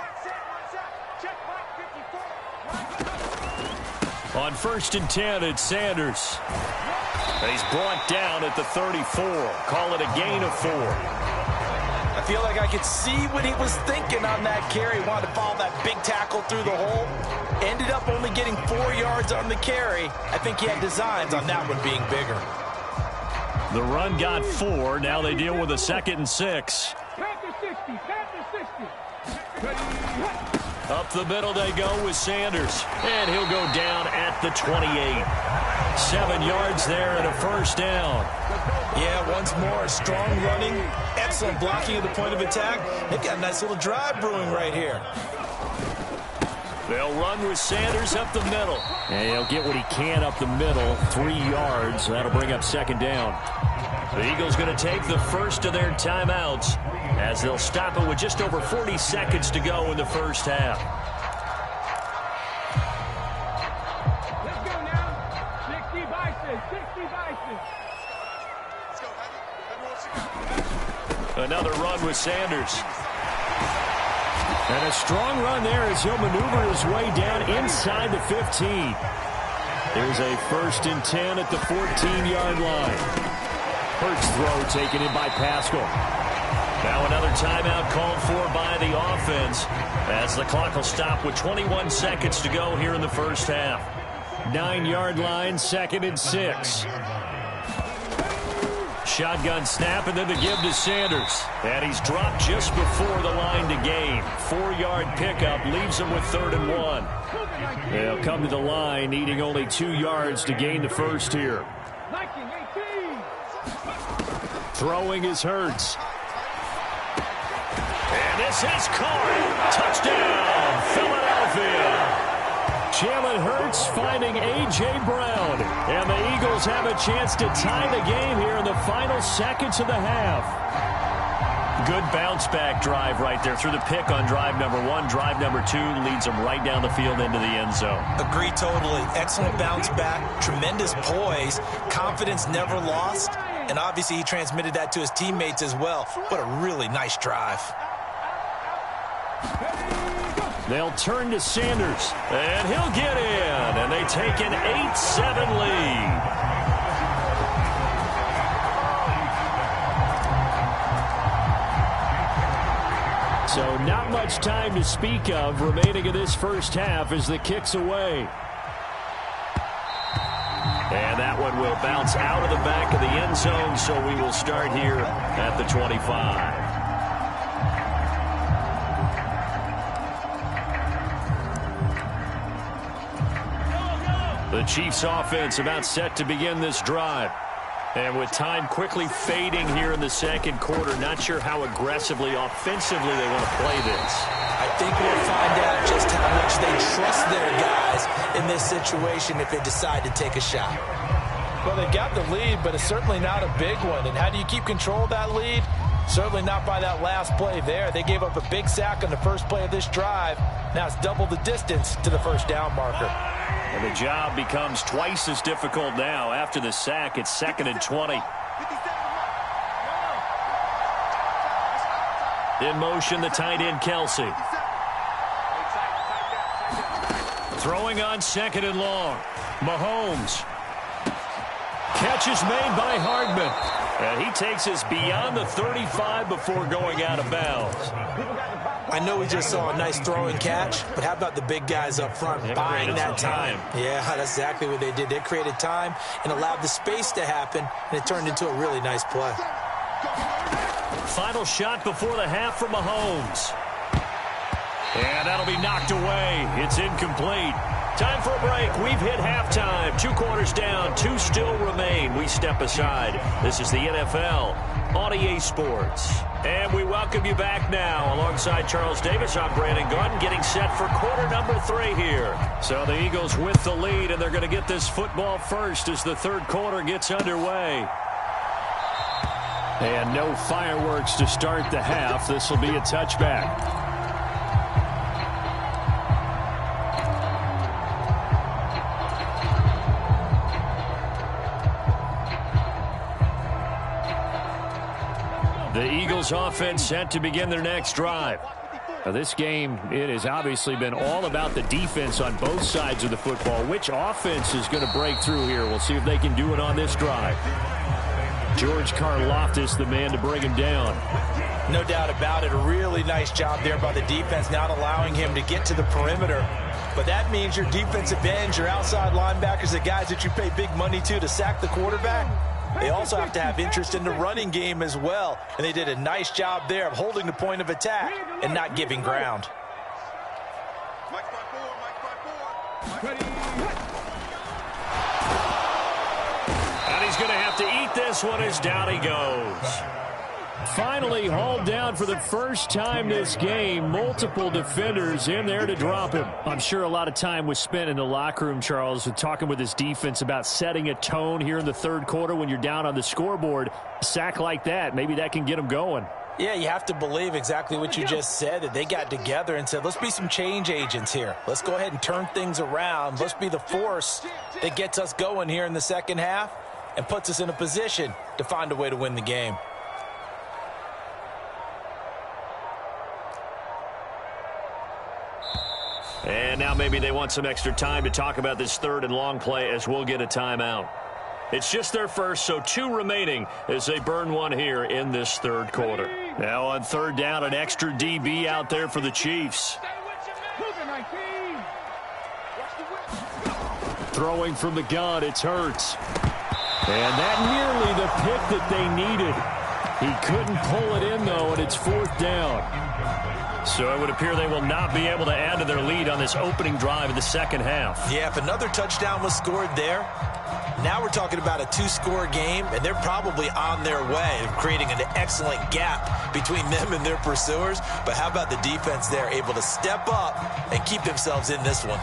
On 1st and 10, it's Sanders. And he's brought down at the 34. Call it a gain of 4. I feel like I could see what he was thinking on that carry. Wanted to follow that big tackle through the hole. Ended up only getting 4 yards on the carry. I think he had designs on that one being bigger. The run got 4. Now they deal with a 2nd and 6. Panther 60, Panther 60. Ready, Up the middle they go with Sanders. And he'll go down at the 28. 7 yards there and a first down. Yeah, once more, strong running, excellent blocking at the point of attack. They've got a nice little drive brewing right here. They'll run with Sanders up the middle. And he'll get what he can up the middle, 3 yards. That'll bring up 2nd down. The Eagles going to take the first of their timeouts as they'll stop it with just over 40 seconds to go in the first half. let's go now. 60 Bison, 60 Bison. Another run with Sanders. And a strong run there as he'll maneuver his way down inside the 15. Here's a 1st and 10 at the 14-yard line. Hurts throw taken in by Pascal. Now another timeout called for by the offense as the clock will stop with 21 seconds to go here in the first half. 9-yard line, 2nd and 6. Shotgun snap and then the give to Sanders. And he's dropped just before the line to gain. 4-yard pickup leaves him with 3rd and 1. They'll come to the line needing only 2 yards to gain the first here. 19, 18. Throwing is Hurts. And this is caught. Touchdown, Philadelphia. Jalen Hurts finding A.J. Brown. And the Eagles have a chance to tie the game here in the final seconds of the half. Good bounce-back drive right there through the pick on drive number 1. Drive number 2 leads them right down the field into the end zone. Agree totally. Excellent bounce back. Tremendous poise. Confidence never lost. And obviously he transmitted that to his teammates as well. What a really nice drive. They'll turn to Sanders, and he'll get in, and they take an 8-7 lead. So not much time to speak of remaining in this first half as the kick's away. And that one will bounce out of the back of the end zone, so we will start here at the 25. The Chiefs offense about set to begin this drive. And with time quickly fading here in the second quarter, not sure how aggressively, offensively they want to play this. I think we'll find out just how much they trust their guys in this situation if they decide to take a shot. Well, they got the lead, but it's certainly not a big one. And how do you keep control of that lead? Certainly not by that last play there. They gave up a big sack on the first play of this drive. Now it's double the distance to the first down marker. And the job becomes twice as difficult now. After the sack, it's 2nd and 20. In motion, the tight end, Kelsey. Throwing on 2nd and long. Mahomes. Catch is made by Hardman. And he takes us beyond the 35 before going out of bounds. I know we just saw a nice throwing catch, but how about the big guys up front buying that time? Yeah, that's exactly what they did. They created time and allowed the space to happen, and it turned into a really nice play. Final shot before the half from Mahomes. And that'll be knocked away. It's incomplete. Time for a break. We've hit halftime. 2 quarters down. 2 still remain. We step aside. This is the NFL on EA Sports. And we welcome you back now. Alongside Charles Davis, I'm Brandon Gunn, getting set for quarter number 3 here. So the Eagles with the lead, and they're going to get this football first as the 3rd quarter gets underway. And no fireworks to start the half. This will be a touchback. The Eagles offense set to begin their next drive. Now this game, it has obviously been all about the defense on both sides of the football. Which offense is going to break through here? We'll see if they can do it on this drive. George Karlaftis, the man to bring him down. No doubt about it. A really nice job there by the defense, not allowing him to get to the perimeter. But that means your defensive ends, your outside linebackers, the guys that you pay big money to sack the quarterback, they also have to have interest in the running game as well. And they did a nice job there of holding the point of attack and not giving ground. And he's going to have to eat this one as down he goes. Finally hauled down for the first time this game. Multiple defenders in there to drop him. I'm sure a lot of time was spent in the locker room, Charles, with talking with his defense about setting a tone here in the 3rd quarter when you're down on the scoreboard. A sack like that, maybe that can get him going. Yeah, you have to believe exactly what you just said, that they got together and said, let's be some change agents here. Let's go ahead and turn things around. Let's be the force that gets us going here in the 2nd half and puts us in a position to find a way to win the game. And now maybe they want some extra time to talk about this 3rd and long play as we'll get a timeout. It's just their first, so 2 remaining as they burn one here in this 3rd quarter. Now on 3rd down, an extra DB out there for the Chiefs. Throwing from the gun, it's Hurts. And that nearly the pick that they needed. He couldn't pull it in, though, and it's 4th down. So it would appear they will not be able to add to their lead on this opening drive of the 2nd half. Yeah, if another touchdown was scored there, now we're talking about a 2-score game, and they're probably on their way of creating an excellent gap between them and their pursuers. But how about the defense there, able to step up and keep themselves in this one?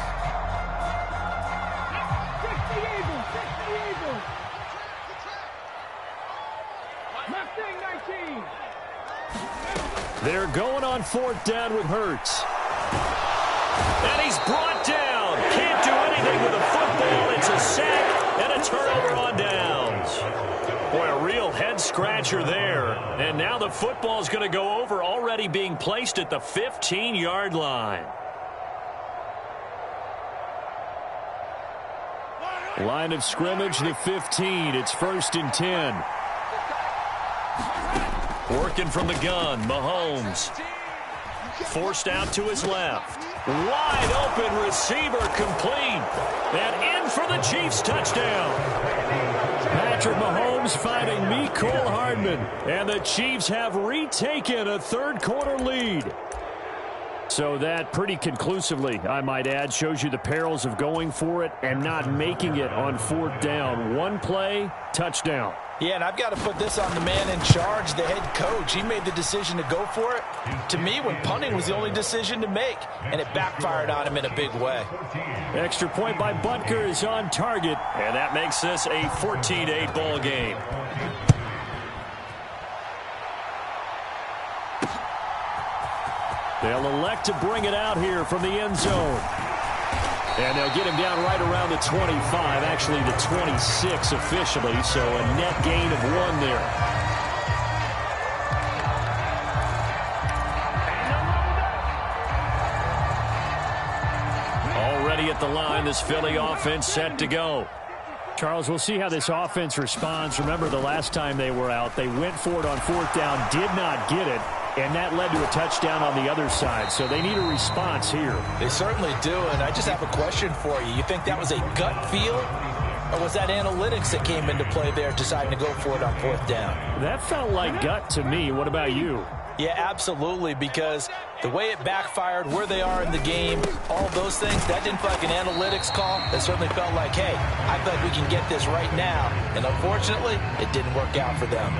They're going on 4th down with Hurts. And he's brought down. Can't do anything with the football. It's a sack and a turnover on downs. Boy, a real head-scratcher there. And now the football is going to go over, already being placed at the 15-yard line. Line of scrimmage, the 15. It's 1st and 10. Working from the gun, Mahomes. Forced out to his left. Wide open receiver complete. And in for the Chiefs touchdown. Patrick Mahomes finding Mecole Hardman. And the Chiefs have retaken a 3rd quarter lead. So that pretty conclusively, I might add, shows you the perils of going for it and not making it on 4th down. One play, touchdown. Yeah, and I've got to put this on the man in charge, the head coach. He made the decision to go for it. To me, when punting was the only decision to make, and it backfired on him in a big way. Extra point by Butker is on target, and that makes this a 14-8 ball game. They'll elect to bring it out here from the end zone. And they'll get him down right around the 25, actually the 26 officially, so a net gain of 1 there. Already at the line, this Philly offense set to go. Charles, we'll see how this offense responds. Remember, the last time they were out, they went for it on 4th down, did not get it, and that led to a touchdown on the other side. So they need a response here. They certainly do, and I just have a question for you. You think that was a gut feel, or was that analytics that came into play there deciding to go for it on 4th down? That felt like gut to me. What about you? Yeah, absolutely, because the way it backfired, where they are in the game, all those things, that didn't feel like an analytics call. That certainly felt like, hey, I feel like we can get this right now. And unfortunately, it didn't work out for them.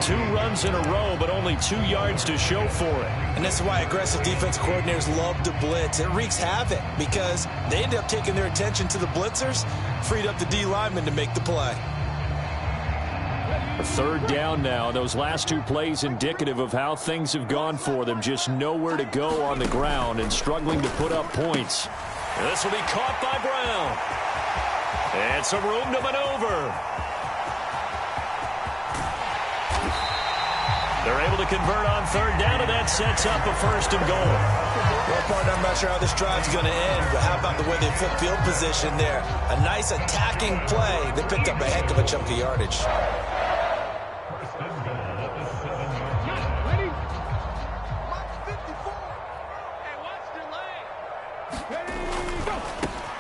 2 runs in a row, but only 2 yards to show for it. And this is why aggressive defense coordinators love to blitz. It wreaks havoc because they end up taking their attention to the blitzers, freed up the D lineman to make the play. 3rd down now. Those last 2 plays indicative of how things have gone for them. Just nowhere to go on the ground and struggling to put up points. This will be caught by Brown. And some room to maneuver. They're able to convert on 3rd down, and that sets up a 1st and goal. Well, partner, I'm not sure how this drive's going to end, but how about the way they flip field position there? A nice attacking play. They picked up a heck of a chunk of yardage.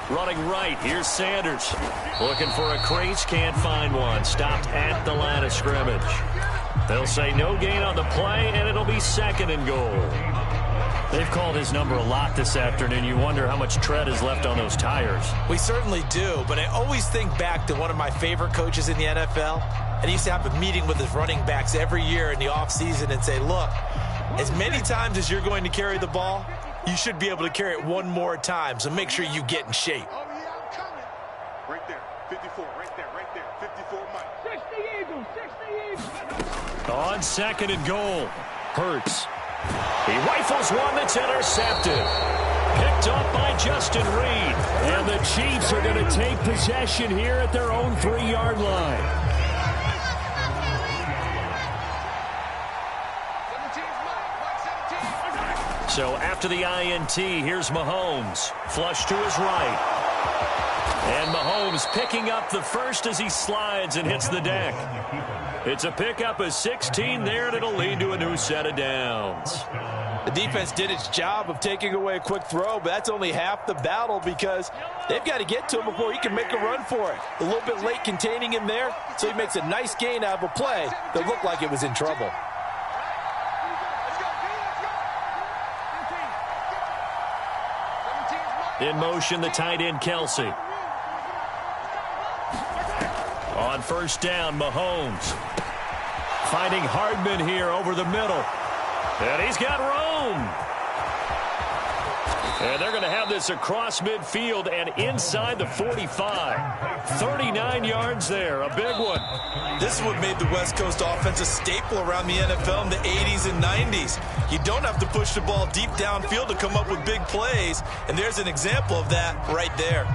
Running right, here's Sanders. Looking for a crease, can't find one. Stopped at the line of scrimmage. They'll say no gain on the play, and it'll be 2nd and goal. They've called his number a lot this afternoon. You wonder how much tread is left on those tires. We certainly do, but I always think back to one of my favorite coaches in the NFL. And he used to have a meeting with his running backs every year in the offseason and say, look, as many times as you're going to carry the ball, you should be able to carry it 1 more time, so make sure you get in shape. Oh, yeah, I'm coming. Right there, 54, right there, 54, Mike. 60 Eagles, 60 Eagles. On 2nd and goal, Hurts. He rifles one that's intercepted. Picked up by Justin Reed. And the Chiefs are going to take possession here at their own 3-yard line. So after the INT, here's Mahomes. Flush to his right. And Mahomes picking up the 1st as he slides and hits the deck. It's a pickup of 16 there, and it'll lead to a new set of downs. The defense did its job of taking away a quick throw, but that's only half the battle because they've got to get to him before he can make a run for it. A little bit late containing him there, so he makes a nice gain out of a play that looked like it was in trouble. In motion, the tight end, Kelsey. On 1st down, Mahomes. Finding Hardman here over the middle. And he's got room. And they're going to have this across midfield and inside the 45. 39 yards there, a big one. This is what made the West Coast offense a staple around the NFL in the 80s and 90s. You don't have to push the ball deep downfield to come up with big plays, and there's an example of that right there.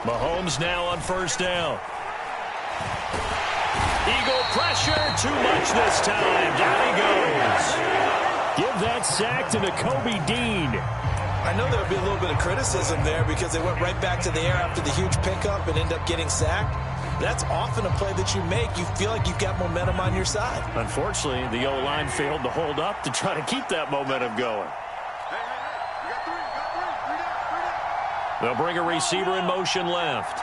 Mahomes now on 1st down. Eagle pressure, too much this time. Down he goes. Give that sack to Nakobe Dean. I know there'll be a little bit of criticism there because they went right back to the air after the huge pickup and end up getting sacked. That's often a play that you make. You feel like you've got momentum on your side. Unfortunately, the O-line failed to hold up to try to keep that momentum going. They'll bring a receiver in motion left.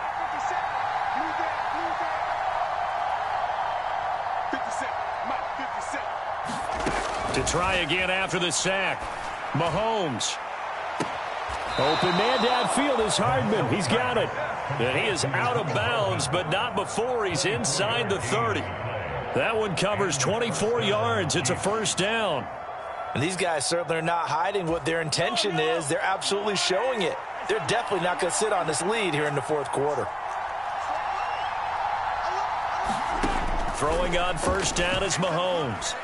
To try again after the sack. Mahomes. Open man downfield is Hardman. He's got it. And he is out of bounds, but not before he's inside the 30. That one covers 24 yards. It's a first down. And these guys certainly are not hiding what their intention is. They're absolutely showing it. They're definitely not going to sit on this lead here in the fourth quarter. Throwing on first down is Mahomes.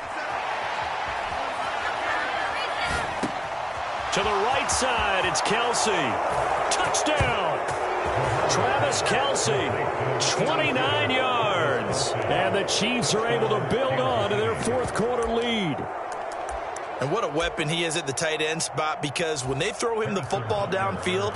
To the right side, it's Kelsey. Touchdown! Travis Kelsey, 29 yards. And the Chiefs are able to build on to their fourth quarter lead. And what a weapon he is at the tight end spot, because when they throw him the football downfield,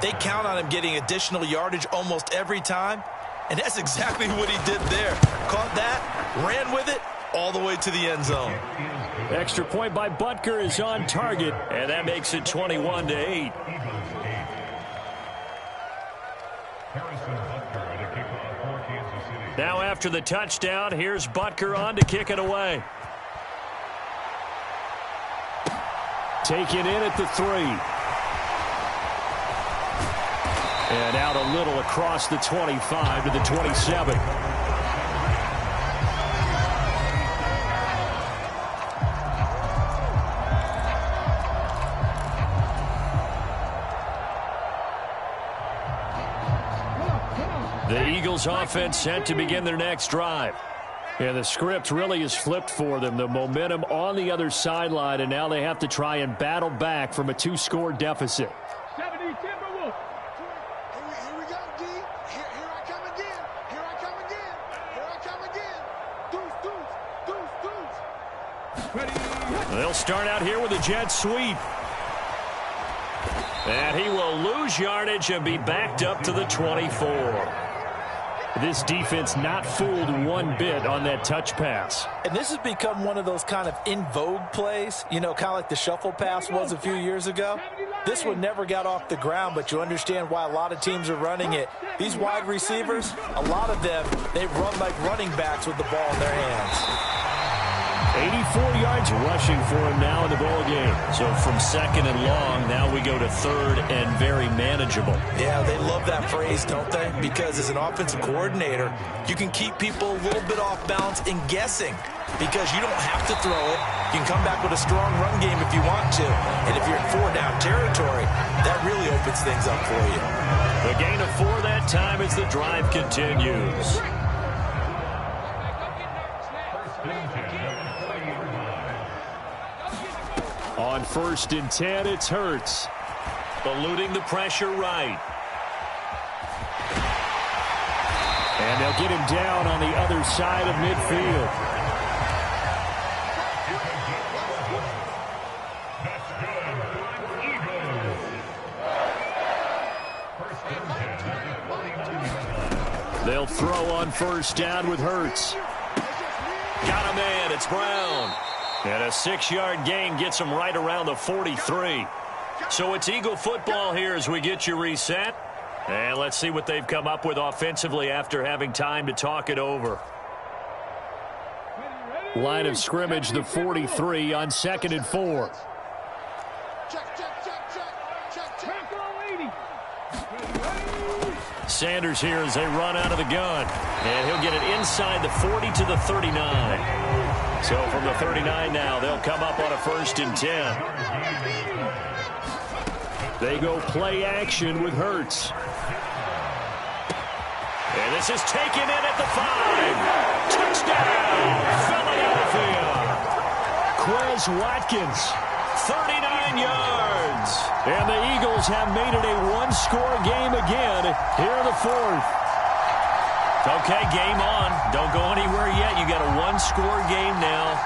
they count on him getting additional yardage almost every time. And that's exactly what he did there. Caught that, ran with it, all the way to the end zone. Extra point by Butker is on target, and that makes it 21-8. Now after the touchdown, here's Butker on to kick it away. Taken in at the 3. And out a little across the 25 to the 27. The Eagles offense set to begin their next drive. And the script really is flipped for them. The momentum on the other sideline, and now they have to try and battle back from a 2-score deficit. 70 Timberwolves. Here we go, D. Here I come again. Here I come again. Here I come again. Deuce. Ready. They'll start out here with a jet sweep. And he will lose yardage and be backed up to the 24. This defense not fooled one bit on that touch pass. And this has become one of those kind of in vogue plays, you know, kind of like the shuffle pass was a few years ago. This one never got off the ground, but you understand why a lot of teams are running it. These wide receivers, a lot of them, they run like running backs with the ball in their hands. 84 yards rushing for him now in the ball game. So from second and long, now we go to third and very manageable. Yeah, they love that phrase, don't they? Because as an offensive coordinator, you can keep people a little bit off balance and guessing, because you don't have to throw it. You can come back with a strong run game if you want to. And if you're in 4-down territory, that really opens things up for you. The gain of 4 that time as the drive continues. On 1st and 10, it's Hurts. Eluding the pressure right. And they'll get him down on the other side of midfield. They'll throw on 1st down with Hurts. Got a man, it's Brown. And a 6-yard gain gets him right around the 43. So it's Eagle football here as we get you reset. And let's see what they've come up with offensively after having time to talk it over. Line of scrimmage, the 43 on 2nd and 4. Sanders here as they run out of the gun. And he'll get it inside the 40 to the 39. So from the 39 now, they'll come up on a 1st and 10. They go play action with Hurts. And this is taken in at the 5. Touchdown, Philadelphia. Quez Watkins, 39 yards. And the Eagles have made it a 1-score game again here in the 4th. Okay, game on. Don't go anywhere yet. You got a 1-score game now.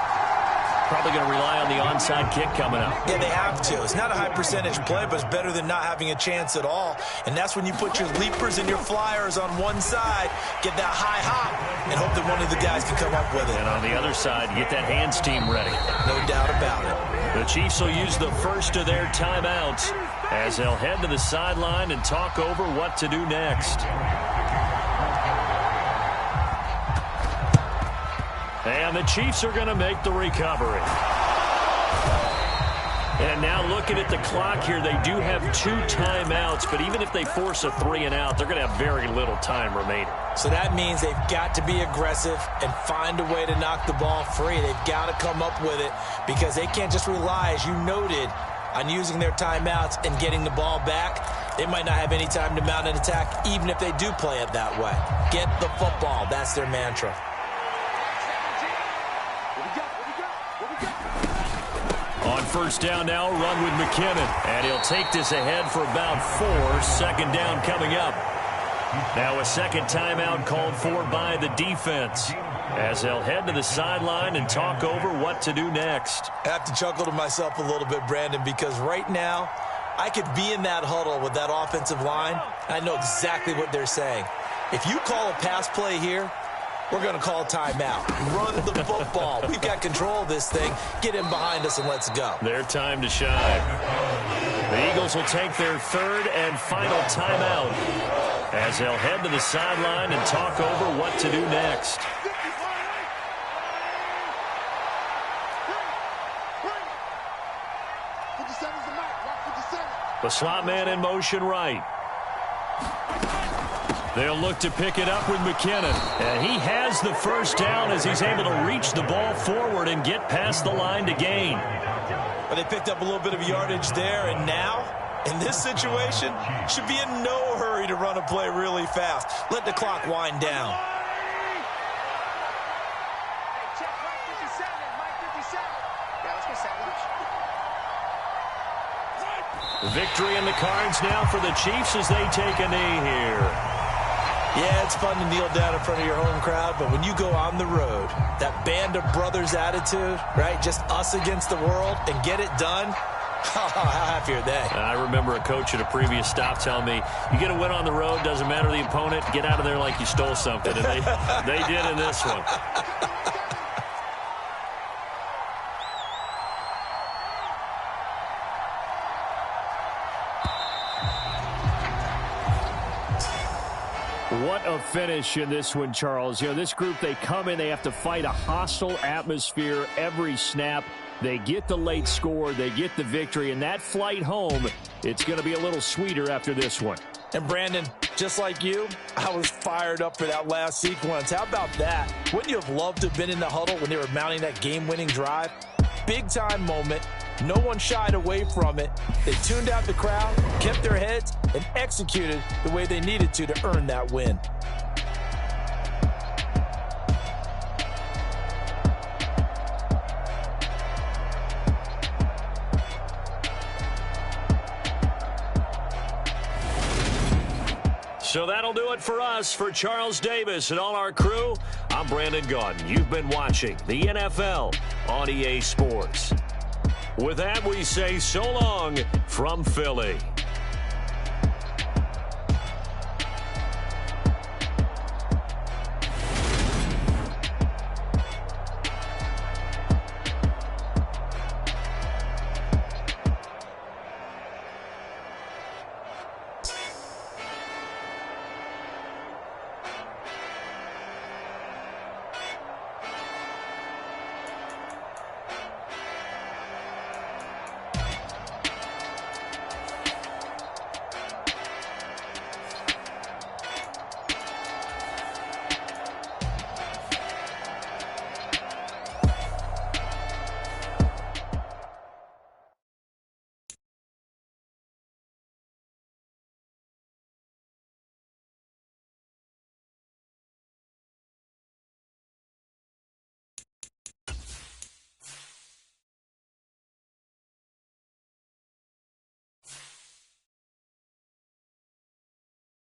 Probably going to rely on the onside kick coming up. Yeah, they have to. It's not a high percentage play, but it's better than not having a chance at all. And that's when you put your leapers and your flyers on one side, get that high hop, and hope that one of the guys can come up with it. And on the other side, get that hands team ready. No doubt about it. The Chiefs will use the first of their timeouts as they'll head to the sideline and talk over what to do next. And the Chiefs are going to make the recovery. And now looking at the clock here, they do have 2 timeouts, but even if they force a 3-and-out, they're going to have very little time remaining. So that means they've got to be aggressive and find a way to knock the ball free. They've got to come up with it because they can't just rely, as you noted, on using their timeouts and getting the ball back. They might not have any time to mount an attack, even if they do play it that way. Get the football. That's their mantra. On first down now, run with McKinnon. And he'll take this ahead for about 4. Second down coming up. Now a second timeout called for by the defense, as they'll head to the sideline and talk over what to do next. I have to chuckle to myself a little bit, Brandon, because right now I could be in that huddle with that offensive line. I know exactly what they're saying. If you call a pass play here, we're going to call timeout. Run the football. We've got control of this thing. Get him behind us and let's go. Their time to shine. The Eagles will take their 3rd and final timeout, as they'll head to the sideline and talk over what to do next. The slot man in motion right. They'll look to pick it up with McKinnon. And he has the first down as he's able to reach the ball forward and get past the line to gain. But they picked up a little bit of yardage there, and now, in this situation, should be in no hurry to run a play really fast. Let the clock wind down. Victory in the cards now for the Chiefs as they take a knee here. Yeah, it's fun to kneel down in front of your home crowd, but when you go on the road, that band of brothers attitude, right, just us against the world, and get it done, how happy are they? I remember a coach at a previous stop telling me, you get a win on the road, doesn't matter the opponent, get out of there like you stole something. And they did in this one. What a finish in this one, Charles. You know, this group, they come in, they have to fight a hostile atmosphere every snap. They get the late score, they get the victory, and that flight home, it's going to be a little sweeter after this one. And Brandon, just like you, I was fired up for that last sequence. How about that? Wouldn't you have loved to have been in the huddle when they were mounting that game-winning drive? Big-time moment. No one shied away from it. They tuned out the crowd, kept their heads, and executed the way they needed to earn that win. So that'll do it for us. For Charles Davis and all our crew, I'm Brandon Gaudin. You've been watching the NFL on EA Sports. With that, we say so long from Philly.